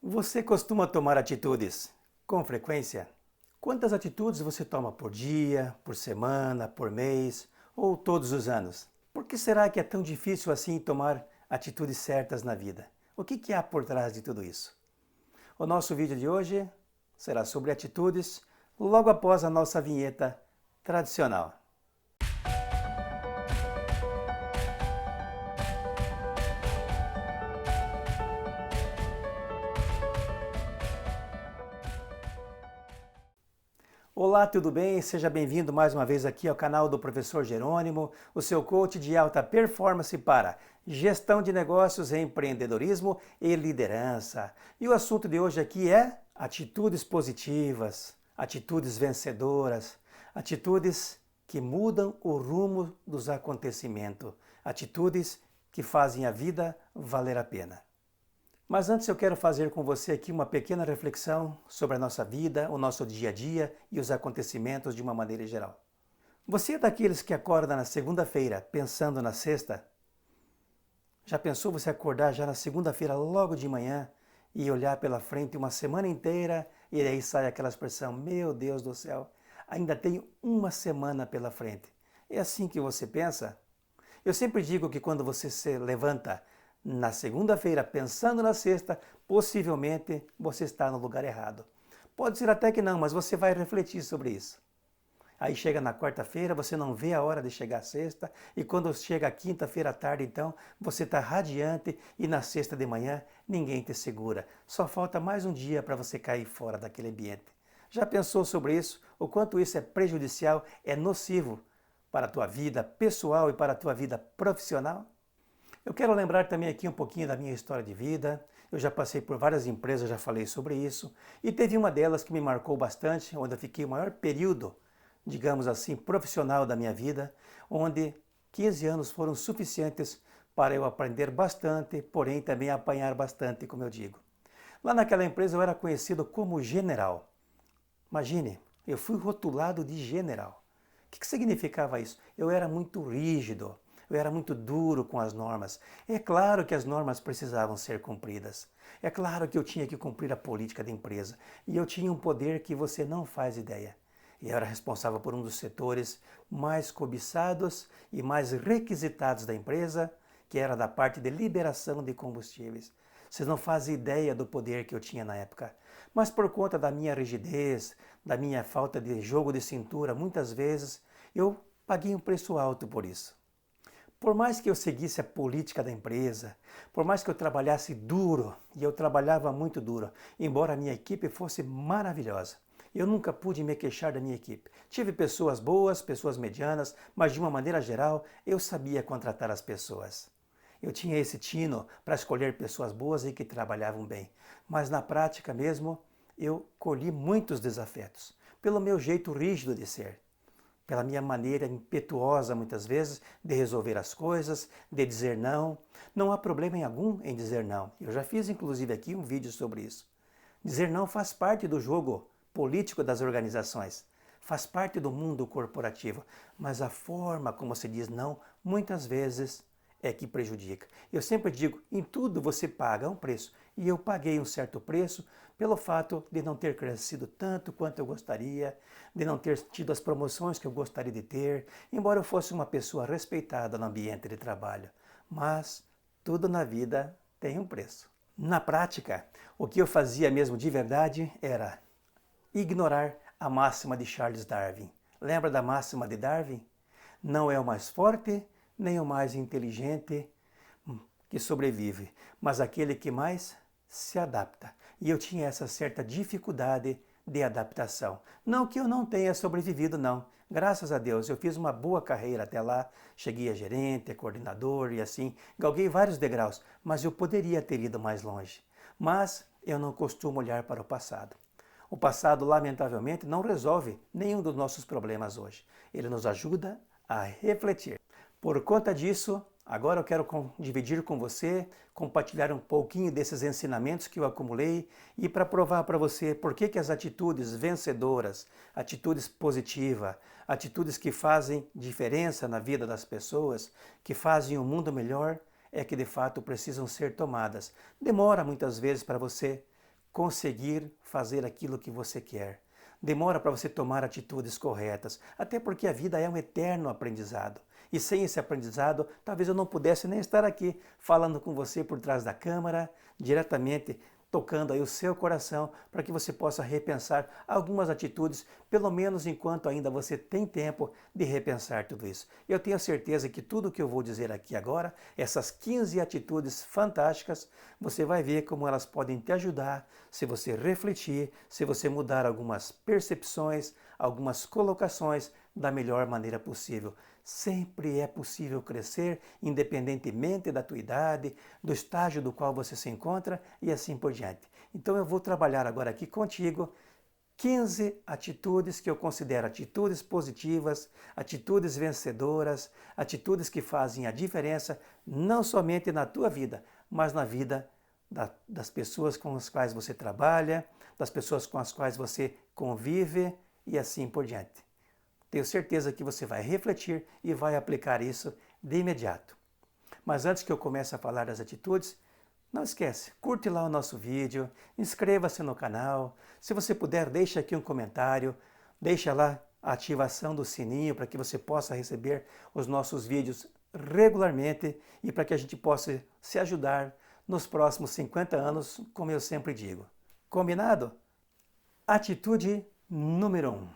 Você costuma tomar atitudes com frequência? Quantas atitudes você toma por dia, por semana, por mês ou todos os anos? Por que será que é tão difícil assim tomar atitudes certas na vida? O que há por trás de tudo isso? O nosso vídeo de hoje será sobre atitudes logo após a nossa vinheta tradicional. Olá, tudo bem? Seja bem-vindo mais uma vez aqui ao canal do Professor Jerônimo, o seu coach de alta performance para gestão de negócios, empreendedorismo e liderança. E o assunto de hoje aqui é atitudes positivas, atitudes vencedoras, atitudes que mudam o rumo dos acontecimentos, atitudes que fazem a vida valer a pena. Mas antes eu quero fazer com você aqui uma pequena reflexão sobre a nossa vida, o nosso dia a dia e os acontecimentos de uma maneira geral. Você é daqueles que acorda na segunda-feira pensando na sexta? Já pensou você acordar já na segunda-feira logo de manhã e olhar pela frente uma semana inteira e aí sai aquela expressão, meu Deus do céu, ainda tenho uma semana pela frente. É assim que você pensa? Eu sempre digo que quando você se levanta na segunda-feira pensando na sexta, possivelmente você está no lugar errado. Pode ser até que não, mas você vai refletir sobre isso. Aí chega na quarta-feira, você não vê a hora de chegar a sexta, e quando chega a quinta-feira à tarde, então, você está radiante e na sexta de manhã ninguém te segura. Só falta mais um dia para você cair fora daquele ambiente. Já pensou sobre isso? O quanto isso é prejudicial, é nocivo para a tua vida pessoal e para a tua vida profissional? Eu quero lembrar também aqui um pouquinho da minha história de vida. Eu já passei por várias empresas, já falei sobre isso. E teve uma delas que me marcou bastante, onde eu fiquei o maior período, digamos assim, profissional da minha vida, onde 15 anos foram suficientes para eu aprender bastante, porém também apanhar bastante, como eu digo. Lá naquela empresa eu era conhecido como general. Imagine, eu fui rotulado de general. O que significava isso? Eu era muito rígido, eu era muito duro com as normas. É claro que as normas precisavam ser cumpridas. É claro que eu tinha que cumprir a política da empresa. E eu tinha um poder que você não faz ideia. E eu era responsável por um dos setores mais cobiçados e mais requisitados da empresa, que era da parte de liberação de combustíveis. Vocês não fazem ideia do poder que eu tinha na época. Mas por conta da minha rigidez, da minha falta de jogo de cintura, muitas vezes eu paguei um preço alto por isso. Por mais que eu seguisse a política da empresa, por mais que eu trabalhasse duro, e eu trabalhava muito duro, embora a minha equipe fosse maravilhosa, eu nunca pude me queixar da minha equipe. Tive pessoas boas, pessoas medianas, mas de uma maneira geral, eu sabia contratar as pessoas. Eu tinha esse tino para escolher pessoas boas e que trabalhavam bem. Mas na prática mesmo, eu colhi muitos desafetos, pelo meu jeito rígido de ser, pela minha maneira impetuosa muitas vezes de resolver as coisas, de dizer não. Não há problema algum em dizer não. Eu já fiz inclusive aqui um vídeo sobre isso. Dizer não faz parte do jogo político das organizações, faz parte do mundo corporativo, mas a forma como se diz não, muitas vezes é que prejudica. Eu sempre digo, em tudo você paga um preço, e eu paguei um certo preço pelo fato de não ter crescido tanto quanto eu gostaria, de não ter tido as promoções que eu gostaria de ter, embora eu fosse uma pessoa respeitada no ambiente de trabalho. Mas tudo na vida tem um preço. Na prática, o que eu fazia mesmo de verdade era ignorar a máxima de Charles Darwin. Lembra da máxima de Darwin? Não é o mais forte, nem o mais inteligente que sobrevive, mas aquele que mais se adapta. E eu tinha essa certa dificuldade de adaptação. Não que eu não tenha sobrevivido, não. Graças a Deus, eu fiz uma boa carreira até lá, cheguei a gerente, a coordenador e assim, galguei vários degraus, mas eu poderia ter ido mais longe. Mas eu não costumo olhar para o passado. O passado, lamentavelmente, não resolve nenhum dos nossos problemas hoje. Ele nos ajuda a refletir. Por conta disso, agora eu quero dividir com você, compartilhar um pouquinho desses ensinamentos que eu acumulei e para provar para você por que as atitudes vencedoras, atitudes positivas, atitudes que fazem diferença na vida das pessoas, que fazem o mundo melhor, é que de fato precisam ser tomadas. Demora muitas vezes para você conseguir fazer aquilo que você quer. Demora para você tomar atitudes corretas, até porque a vida é um eterno aprendizado. E sem esse aprendizado, talvez eu não pudesse nem estar aqui falando com você por trás da câmera, diretamente tocando aí o seu coração, para que você possa repensar algumas atitudes, pelo menos enquanto ainda você tem tempo de repensar tudo isso. Eu tenho certeza que tudo que eu vou dizer aqui agora, essas 15 atitudes fantásticas, você vai ver como elas podem te ajudar se você refletir, se você mudar algumas percepções, algumas colocações da melhor maneira possível. Sempre é possível crescer, independentemente da tua idade, do estágio do qual você se encontra e assim por diante. Então eu vou trabalhar agora aqui contigo 15 atitudes que eu considero atitudes positivas, atitudes vencedoras, atitudes que fazem a diferença não somente na tua vida, mas na vida das pessoas com as quais você trabalha, das pessoas com as quais você convive e assim por diante. Tenho certeza que você vai refletir e vai aplicar isso de imediato. Mas antes que eu comece a falar das atitudes, não esquece, curte lá o nosso vídeo, inscreva-se no canal. Se você puder, deixe aqui um comentário, deixa lá a ativação do sininho para que você possa receber os nossos vídeos regularmente e para que a gente possa se ajudar nos próximos 50 anos, como eu sempre digo. Combinado? Atitude número 1.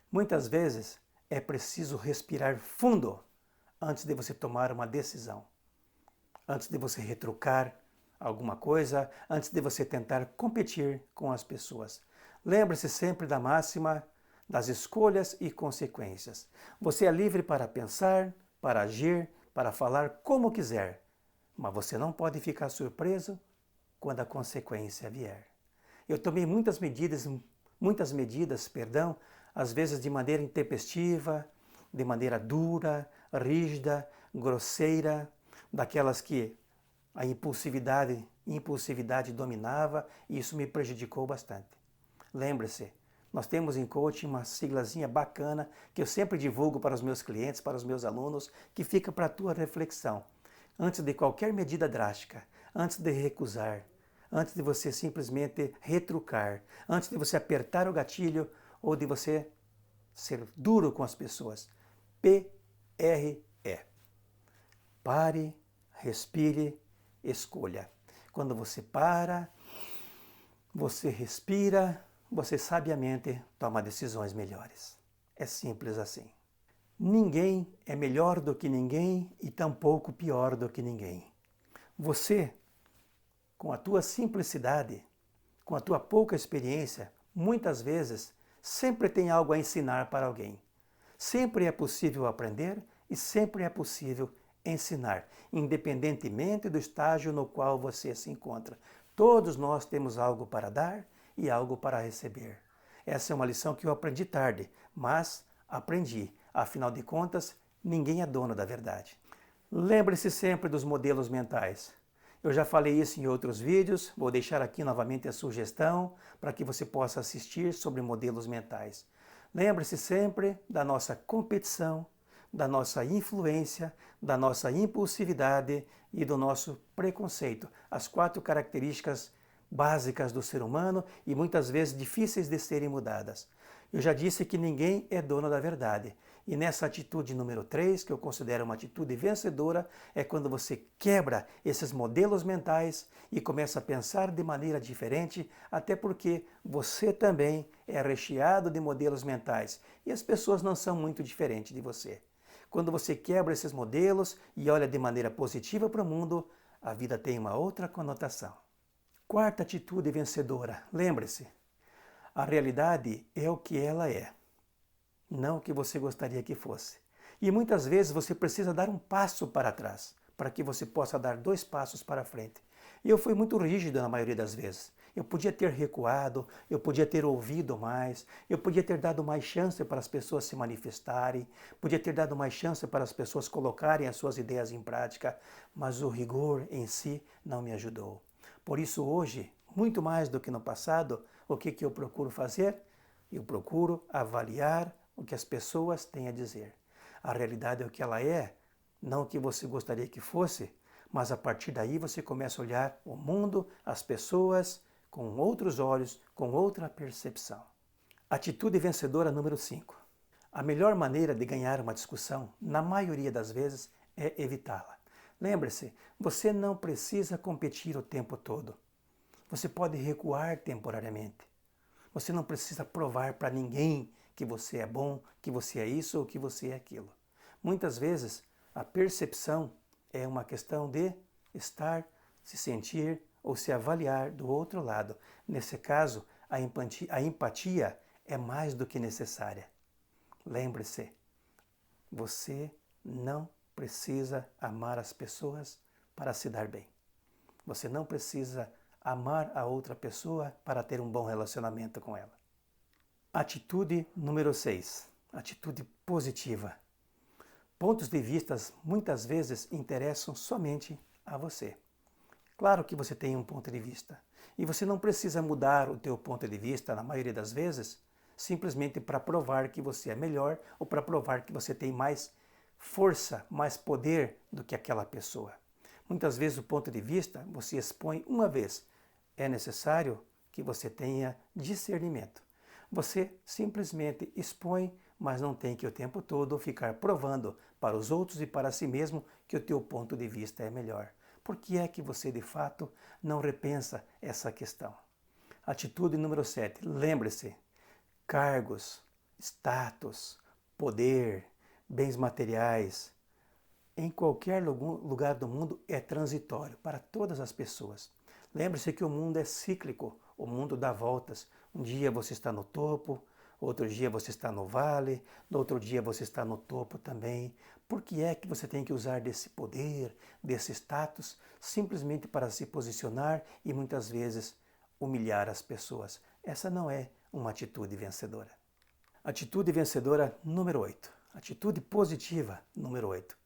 Muitas vezes é preciso respirar fundo antes de você tomar uma decisão, antes de você retrucar alguma coisa, antes de você tentar competir com as pessoas. Lembre-se sempre da máxima das escolhas e consequências. Você é livre para pensar, para agir, para falar como quiser, mas você não pode ficar surpreso quando a consequência vier. Eu tomei muitas medidas, às vezes de maneira intempestiva, de maneira dura, rígida, grosseira, daquelas que a impulsividade dominava, e isso me prejudicou bastante. Lembre-se, nós temos em coaching uma siglazinha bacana que eu sempre divulgo para os meus clientes, para os meus alunos, que fica para a tua reflexão. Antes de qualquer medida drástica, antes de recusar, antes de você simplesmente retrucar, antes de você apertar o gatilho ou de você ser duro com as pessoas. PRE. Pare, respire, escolha. Quando você para, você respira, você sabiamente toma decisões melhores. É simples assim. Ninguém é melhor do que ninguém e tampouco pior do que ninguém. Você, com a tua simplicidade, com a tua pouca experiência, muitas vezes sempre tem algo a ensinar para alguém. Sempre é possível aprender e sempre é possível ensinar, independentemente do estágio no qual você se encontra. Todos nós temos algo para dar e algo para receber. Essa é uma lição que eu aprendi tarde, mas aprendi. Afinal de contas, ninguém é dono da verdade. Lembre-se sempre dos modelos mentais. Eu já falei isso em outros vídeos, vou deixar aqui novamente a sugestão para que você possa assistir sobre modelos mentais. Lembre-se sempre da nossa competição, da nossa influência, da nossa impulsividade e do nosso preconceito. As 4 características básicas do ser humano e muitas vezes difíceis de serem mudadas. Eu já disse que ninguém é dono da verdade. E nessa atitude número 3, que eu considero uma atitude vencedora, é quando você quebra esses modelos mentais e começa a pensar de maneira diferente, até porque você também é recheado de modelos mentais e as pessoas não são muito diferentes de você. Quando você quebra esses modelos e olha de maneira positiva para o mundo, a vida tem uma outra conotação. 4ª atitude vencedora. Lembre-se, a realidade é o que ela é, não o que você gostaria que fosse. E muitas vezes você precisa dar um passo para trás, para que você possa dar 2 passos para frente. E eu fui muito rígido na maioria das vezes. Eu podia ter recuado, eu podia ter ouvido mais, eu podia ter dado mais chance para as pessoas se manifestarem, podia ter dado mais chance para as pessoas colocarem as suas ideias em prática, mas o rigor em si não me ajudou. Por isso hoje, muito mais do que no passado, o que eu procuro fazer? Eu procuro avaliar o que as pessoas têm a dizer. A realidade é o que ela é, não o que você gostaria que fosse, mas a partir daí você começa a olhar o mundo, as pessoas, com outros olhos, com outra percepção. Atitude vencedora número 5. A melhor maneira de ganhar uma discussão, na maioria das vezes, é evitá-la. Lembre-se, você não precisa competir o tempo todo. Você pode recuar temporariamente. Você não precisa provar para ninguém que você é bom, que você é isso ou que você é aquilo. Muitas vezes, a percepção é uma questão de estar, se sentir ou se avaliar do outro lado. Nesse caso, a empatia é mais do que necessária. Lembre-se, você não precisa amar as pessoas para se dar bem. Você não precisa amar a outra pessoa para ter um bom relacionamento com ela. Atitude número 6. Atitude positiva. Pontos de vista muitas vezes interessam somente a você. Claro que você tem um ponto de vista. E você não precisa mudar o teu ponto de vista, na maioria das vezes, simplesmente para provar que você é melhor ou para provar que você tem mais força, mais poder do que aquela pessoa. Muitas vezes o ponto de vista você expõe uma vez. É necessário que você tenha discernimento. Você simplesmente expõe, mas não tem que o tempo todo ficar provando para os outros e para si mesmo que o teu ponto de vista é melhor. Por que é que você de fato não repensa essa questão? Atitude número 7. Lembre-se, cargos, status, poder, bens materiais, em qualquer lugar do mundo é transitório para todas as pessoas. Lembre-se que o mundo é cíclico, o mundo dá voltas. Um dia você está no topo, outro dia você está no vale, no outro dia você está no topo também. Por que é que você tem que usar desse poder, desse status, simplesmente para se posicionar e muitas vezes humilhar as pessoas? Essa não é uma atitude vencedora. Atitude vencedora número 8. Atitude positiva número 8.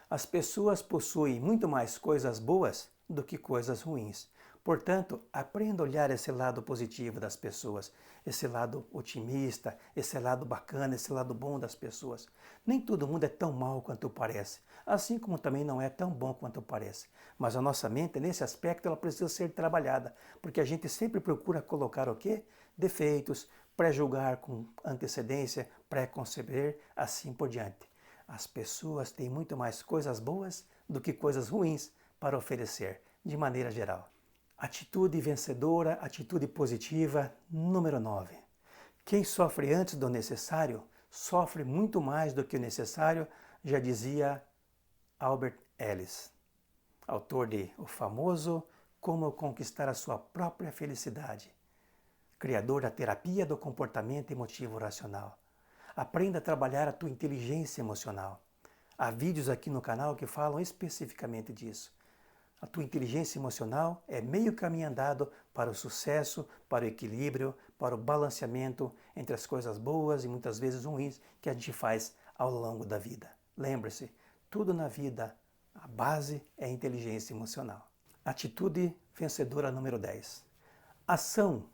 As pessoas possuem muito mais coisas boas do que coisas ruins. Portanto, aprenda a olhar esse lado positivo das pessoas, esse lado otimista, esse lado bacana, esse lado bom das pessoas. Nem todo mundo é tão mal quanto parece, assim como também não é tão bom quanto parece. Mas a nossa mente, nesse aspecto, ela precisa ser trabalhada, porque a gente sempre procura colocar o quê? Defeitos, pré-julgar com antecedência, pré-conceber, assim por diante. As pessoas têm muito mais coisas boas do que coisas ruins para oferecer, de maneira geral. Atitude vencedora, atitude positiva, número 9. Quem sofre antes do necessário, sofre muito mais do que o necessário, já dizia Albert Ellis, autor de O Famoso Como Conquistar a Sua Própria Felicidade, criador da terapia do comportamento emotivo racional. Aprenda a trabalhar a tua inteligência emocional. Há vídeos aqui no canal que falam especificamente disso. A tua inteligência emocional é meio caminho andado para o sucesso, para o equilíbrio, para o balanceamento entre as coisas boas e muitas vezes ruins que a gente faz ao longo da vida. Lembre-se, tudo na vida, a base é a inteligência emocional. Atitude vencedora número 10. Ação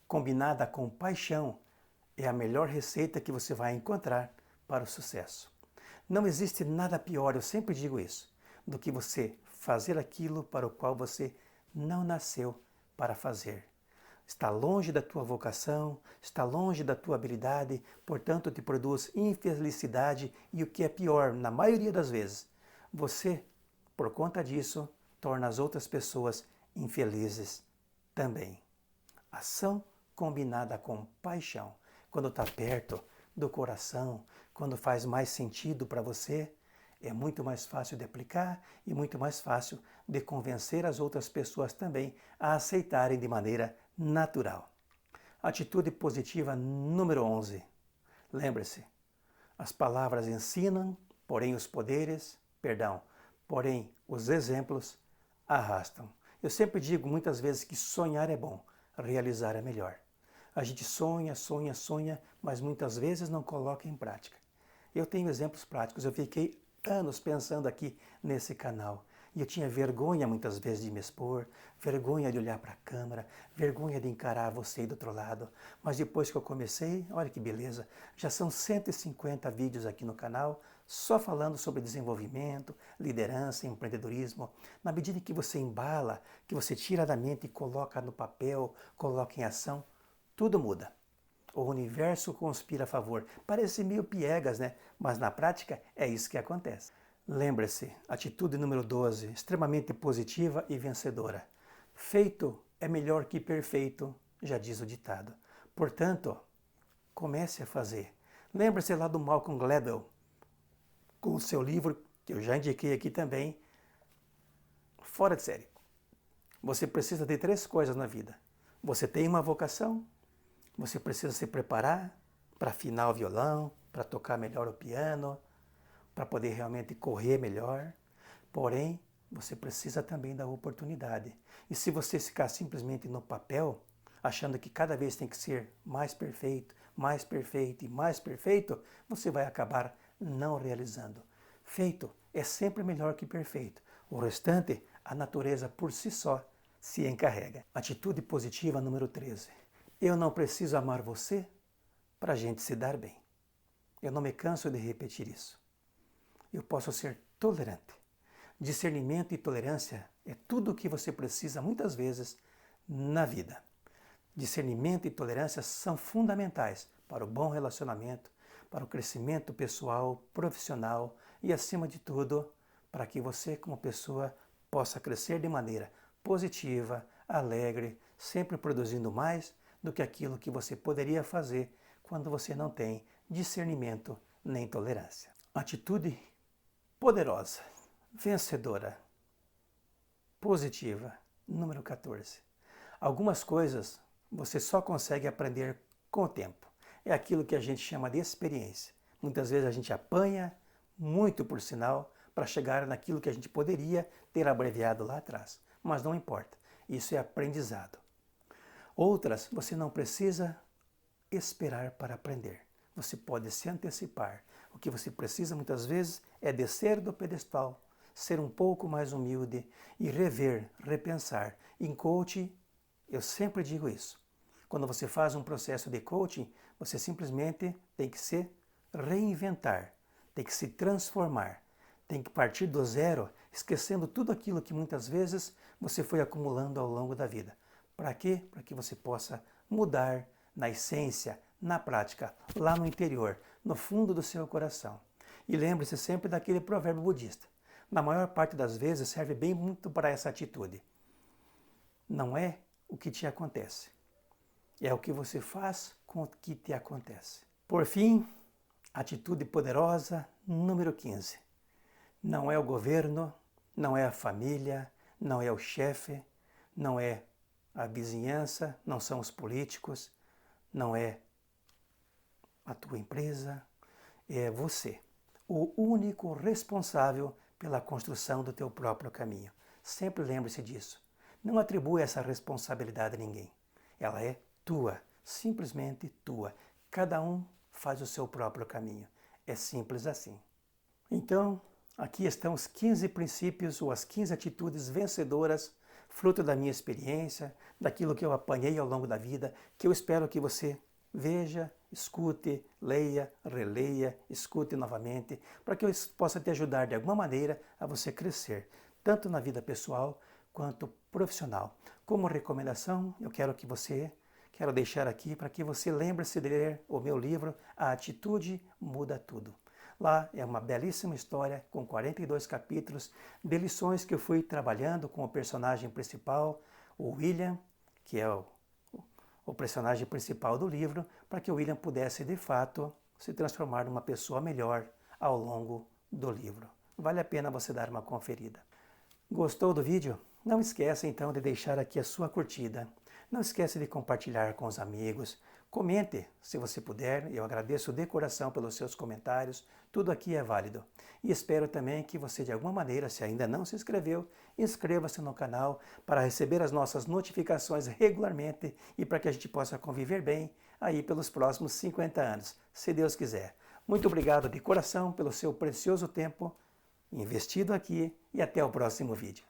combinada com paixão é a melhor receita que você vai encontrar para o sucesso. Não existe nada pior, eu sempre digo isso, do que você fazer aquilo para o qual você não nasceu para fazer. Está longe da tua vocação, está longe da tua habilidade, portanto te produz infelicidade e o que é pior, na maioria das vezes, você, por conta disso, torna as outras pessoas infelizes também. Ação combinada com paixão. Quando está perto do coração, quando faz mais sentido para você, é muito mais fácil de aplicar e muito mais fácil de convencer as outras pessoas também a aceitarem de maneira natural. Atitude positiva número 11. Lembre-se, as palavras ensinam, porém os exemplos arrastam. Eu sempre digo muitas vezes que sonhar é bom, realizar é melhor. A gente sonha, sonha, sonha, mas muitas vezes não coloca em prática. Eu tenho exemplos práticos, eu fiquei anos pensando aqui nesse canal. E eu tinha vergonha muitas vezes de me expor, vergonha de olhar para a câmera, vergonha de encarar você aí do outro lado. Mas depois que eu comecei, olha que beleza, já são 150 vídeos aqui no canal só falando sobre desenvolvimento, liderança, empreendedorismo. Na medida que você embala, que você tira da mente e coloca no papel, coloca em ação, tudo muda. O universo conspira a favor. Parece meio piegas, né? Mas na prática é isso que acontece. Lembre-se, atitude número 12, extremamente positiva e vencedora. Feito é melhor que perfeito, já diz o ditado. Portanto, comece a fazer. Lembre-se lá do Malcolm Gladwell, com o seu livro, que eu já indiquei aqui também, Fora de Série. Você precisa de 3 coisas na vida. Você tem uma vocação, você precisa se preparar para afinar o violão, para tocar melhor o piano, para poder realmente correr melhor. Porém, você precisa também da oportunidade. E se você ficar simplesmente no papel, achando que cada vez tem que ser mais perfeito e mais perfeito, você vai acabar não realizando. Feito é sempre melhor que perfeito. O restante, a natureza por si só se encarrega. Atitude positiva número 13. Eu não preciso amar você para a gente se dar bem. Eu não me canso de repetir isso. Eu posso ser tolerante. Discernimento e tolerância é tudo o que você precisa muitas vezes na vida. Discernimento e tolerância são fundamentais para o bom relacionamento, para o crescimento pessoal, profissional e, acima de tudo, para que você, como pessoa, possa crescer de maneira positiva, alegre, sempre produzindo mais do que aquilo que você poderia fazer quando você não tem discernimento nem tolerância. Atitude poderosa, vencedora, positiva, número 14. Algumas coisas você só consegue aprender com o tempo. É aquilo que a gente chama de experiência. Muitas vezes a gente apanha, muito por sinal, para chegar naquilo que a gente poderia ter abreviado lá atrás. Mas não importa, isso é aprendizado. Outras você não precisa esperar para aprender. Você pode se antecipar. O que você precisa muitas vezes é descer do pedestal, ser um pouco mais humilde e rever, repensar. Em coaching, eu sempre digo isso. Quando você faz um processo de coaching, você simplesmente tem que se reinventar, tem que se transformar, tem que partir do zero, esquecendo tudo aquilo que muitas vezes você foi acumulando ao longo da vida. Para quê? Para que você possa mudar na essência, na prática, lá no interior, no fundo do seu coração. E lembre-se sempre daquele provérbio budista. Na maior parte das vezes serve bem muito para essa atitude. Não é o que te acontece, é o que você faz com o que te acontece. Por fim, atitude poderosa número 15. Não é o governo, não é a família, não é o chefe, não é a vizinhança, não são os políticos, não é a tua empresa, é você, o único responsável pela construção do teu próprio caminho. Sempre lembre-se disso. Não atribua essa responsabilidade a ninguém. Ela é tua, simplesmente tua. Cada um faz o seu próprio caminho. É simples assim. Então, aqui estão os 15 princípios ou as 15 atitudes vencedoras, fruto da minha experiência, daquilo que eu apanhei ao longo da vida, que eu espero que você veja, escute, leia, releia, escute novamente, para que eu possa te ajudar de alguma maneira a você crescer, tanto na vida pessoal quanto profissional. Como recomendação, eu quero deixar aqui para que você lembre-se de ler o meu livro A Atitude Muda Tudo. Lá é uma belíssima história com 42 capítulos de lições que eu fui trabalhando com o personagem principal, o William, que é o personagem principal do livro, para que o William pudesse, de fato, se transformar numa pessoa melhor ao longo do livro. Vale a pena você dar uma conferida. Gostou do vídeo? Não esqueça então de deixar aqui a sua curtida. Não esqueça de compartilhar com os amigos. Comente, se você puder. Eu agradeço de coração pelos seus comentários. Tudo aqui é válido. E espero também que você, de alguma maneira, se ainda não se inscreveu, inscreva-se no canal para receber as nossas notificações regularmente e para que a gente possa conviver bem aí pelos próximos 50 anos, se Deus quiser. Muito obrigado de coração pelo seu precioso tempo investido aqui e até o próximo vídeo.